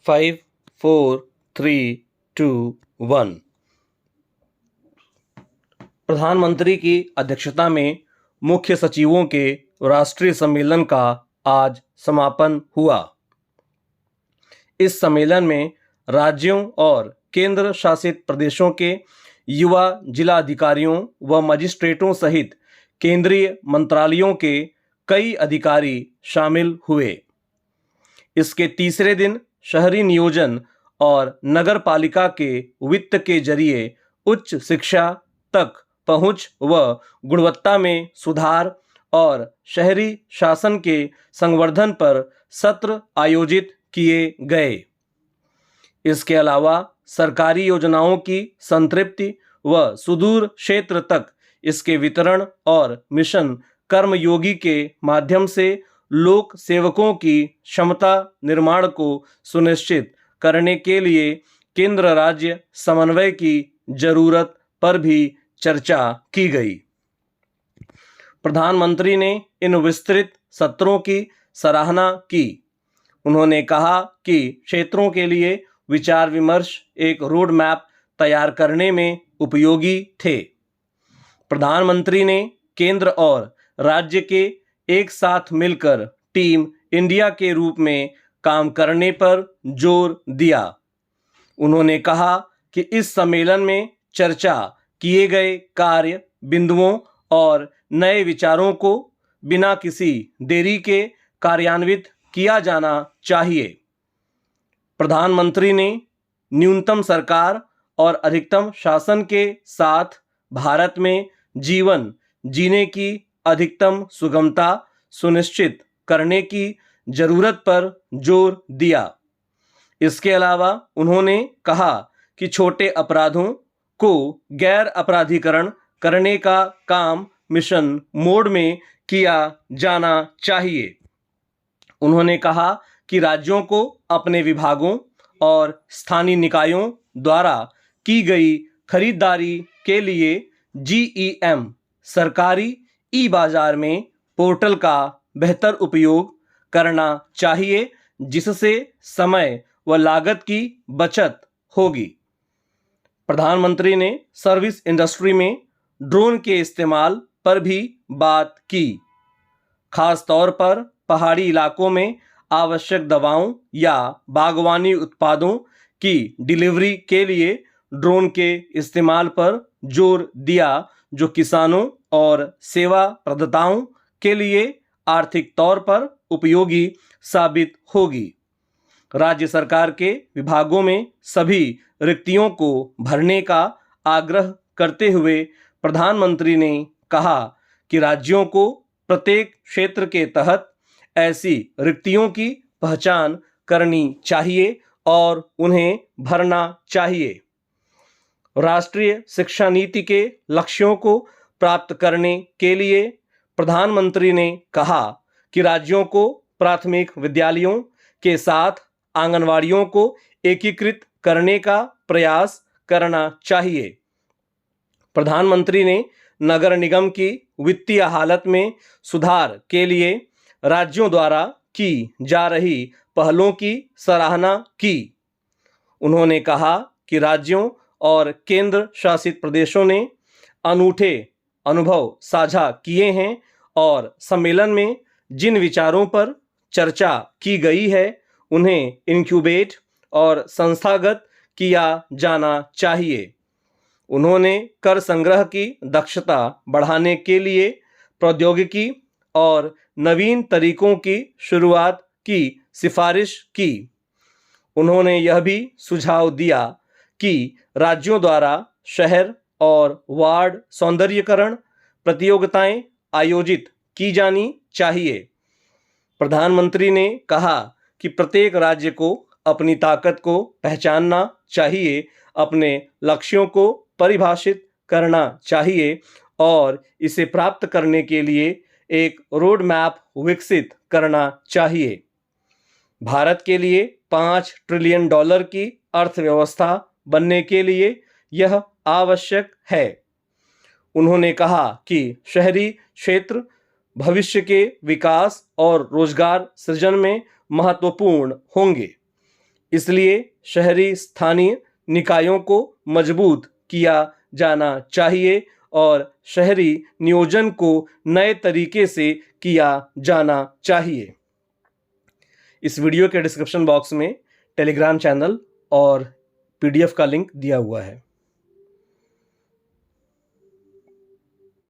5, 4, 3, 2, 1। प्रधानमंत्री की अध्यक्षता में मुख्य सचिवों के राष्ट्रीय सम्मेलन का आज समापन हुआ। इस सम्मेलन में राज्यों और केंद्र शासित प्रदेशों के युवा जिलाधिकारियों व मजिस्ट्रेटों सहित केंद्रीय मंत्रालयों के कई अधिकारी शामिल हुए। इसके तीसरे दिन शहरी नियोजन और नगर पालिका के वित्त के जरिए उच्च शिक्षा तक पहुंच व गुणवत्ता में सुधार और शहरी शासन के संवर्धन पर सत्र आयोजित किए गए। इसके अलावा सरकारी योजनाओं की संतृप्ति व सुदूर क्षेत्र तक इसके वितरण और मिशन कर्मयोगी के माध्यम से लोक सेवकों की क्षमता निर्माण को सुनिश्चित करने के लिए केंद्र राज्य समन्वय की जरूरत पर भी चर्चा की गई। प्रधानमंत्री ने इन विस्तृत सत्रों की सराहना की। उन्होंने कहा कि क्षेत्रों के लिए विचार विमर्श एक रोड मैप तैयार करने में उपयोगी थे। प्रधानमंत्री ने केंद्र और राज्य के एक साथ मिलकर टीम इंडिया के रूप में काम करने पर जोर दिया। उन्होंने कहा कि इस सम्मेलन में चर्चा किए गए कार्य बिंदुओं और नए विचारों को बिना किसी देरी के कार्यान्वित किया जाना चाहिए। प्रधानमंत्री ने न्यूनतम सरकार और अधिकतम शासन के साथ भारत में जीवन जीने की अधिकतम सुगमता सुनिश्चित करने की जरूरत पर जोर दिया। इसके अलावा उन्होंने कहा कि छोटे अपराधों को गैर अपराधीकरण करने का काम मिशन मोड में किया जाना चाहिए। उन्होंने कहा कि राज्यों को अपने विभागों और स्थानीय निकायों द्वारा की गई खरीदारी के लिए GeM सरकारी ई-बाजार में पोर्टल का बेहतर उपयोग करना चाहिए, जिससे समय व लागत की बचत होगी। प्रधानमंत्री ने सर्विस इंडस्ट्री में ड्रोन के इस्तेमाल पर भी बात की। खास तौर पर पहाड़ी इलाकों में आवश्यक दवाओं या बागवानी उत्पादों की डिलीवरी के लिए ड्रोन के इस्तेमाल पर जोर दिया, जो किसानों और सेवा प्रदाताओं के लिए आर्थिक तौर पर उपयोगी साबित होगी। राज्य सरकार के विभागों में सभी रिक्तियों को भरने का आग्रह करते हुए प्रधानमंत्री ने कहा कि राज्यों को प्रत्येक क्षेत्र के तहत ऐसी रिक्तियों की पहचान करनी चाहिए और उन्हें भरना चाहिए। राष्ट्रीय शिक्षा नीति के लक्ष्यों को प्राप्त करने के लिए प्रधानमंत्री ने कहा कि राज्यों को प्राथमिक विद्यालयों के साथ आंगनवाड़ियों को एकीकृत करने का प्रयास करना चाहिए। प्रधानमंत्री ने नगर निगम की वित्तीय हालत में सुधार के लिए राज्यों द्वारा की जा रही पहलों की सराहना की। उन्होंने कहा कि राज्यों और केंद्र शासित प्रदेशों ने अनूठे अनुभव साझा किए हैं और सम्मेलन में जिन विचारों पर चर्चा की गई है उन्हें इंक्यूबेट और संस्थागत किया जाना चाहिए। उन्होंने कर संग्रह की दक्षता बढ़ाने के लिए प्रौद्योगिकी और नवीन तरीकों की शुरुआत की सिफारिश की। उन्होंने यह भी सुझाव दिया कि राज्यों द्वारा शहर और वार्ड सौंदर्यीकरण प्रतियोगिताएं आयोजित की जानी चाहिए। प्रधानमंत्री ने कहा कि प्रत्येक राज्य को अपनी ताकत को पहचानना चाहिए, अपने लक्ष्यों को परिभाषित करना चाहिए और इसे प्राप्त करने के लिए एक रोड मैप विकसित करना चाहिए। भारत के लिए $5 ट्रिलियन की अर्थव्यवस्था बनने के लिए यह आवश्यक है। उन्होंने कहा कि शहरी क्षेत्र भविष्य के विकास और रोजगार सृजन में महत्वपूर्ण होंगे। इसलिए शहरी स्थानीय निकायों को मजबूत किया जाना चाहिए और शहरी नियोजन को नए तरीके से किया जाना चाहिए। इस वीडियो के डिस्क्रिप्शन बॉक्स में टेलीग्राम चैनल और पीडीएफ का लिंक दिया हुआ है।